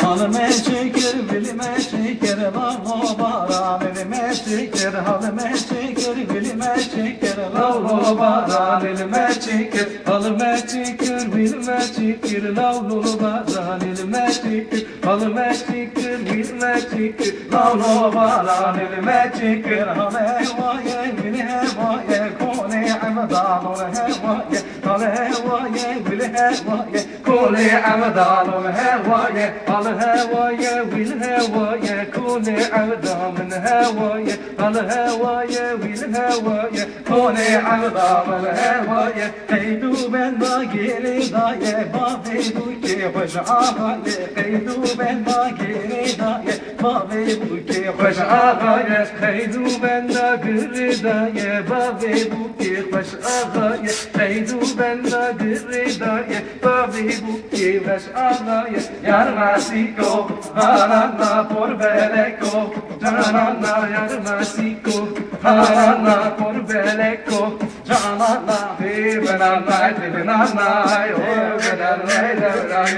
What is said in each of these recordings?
Halime şeker, bilime şeker, lavlo baran, elime şeker, halime şeker, bilime şeker, lavlo baran, elime şeker, halime şeker, bilime şeker, lavlo baran, elime şeker, halime şeker, bilime şeker, lavlo baran, elime şeker, hale vaye, bilhe vaye, kone amdan, he vaye, hale vaye, bilhe vaye, kone amdan, he vaye, الهوايا والهوايا كوني عبدا من هوايا الهوايا والهوايا كوني عبدا من هوايا قيدو بين باقيني ضايع بابي بوكي خوش عاغايا قيدو بين باقيني ضايع بابي بوكي خوش عاغايا قيدو بين باقيني ضايع بابي بوكي خوش عاغايا قيدو بين باقيني ضايع بابي بوكي خوش عاغايا يا Yarmasico, Hanana por Beleco, Janana Yarmasico, Hanana por Beleco, Janana Devanana Devanana, oh Devanana,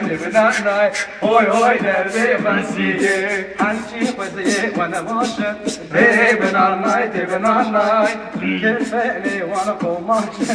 Devanana, oi oi Devanasiye, Anchi Paziye Wanamasha, Devanana Devanana, Kefele Wanakomasha,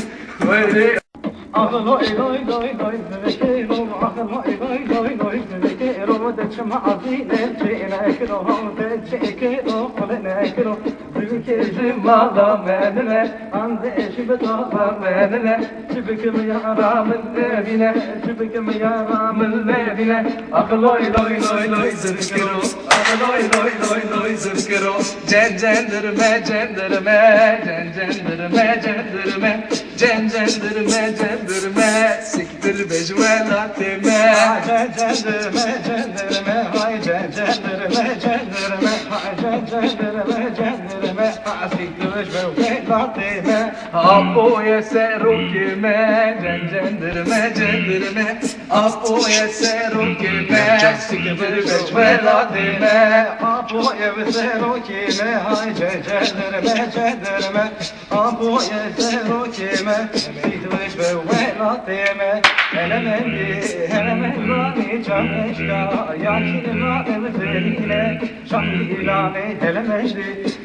Ağloy loy loy loy zevekero, ağloy loy loy loy zevekero, deçma azine çenekero, deçekero, kolenekero, zevekero mala menene, ande şibetala menene, şibekim yaramın evine, şibekim yaramın evine, ağloy loy loy loy zevekero, ağloy loy loy loy zevekero, cencendirme cendirme, cencendirme cendirme, cencendirme cendirme, siktir becvelatime. Cencendirme cendirme, hay cencendirme cendirme, hay cencendirme cendirme, siktir becvelatime. Apoye serukime, cencendirme cendirme, apoye serukime, siktir becvelatime. Apoye serukime, hay cencendirme cendirme, apoye serukime, siktir becvelatime. Elemendi, elemendani cameşka, yakilma emzeline, şamilane. Elemendi,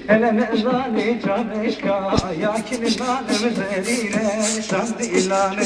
elemendani cameşka, yakilma emzeline, şamilane.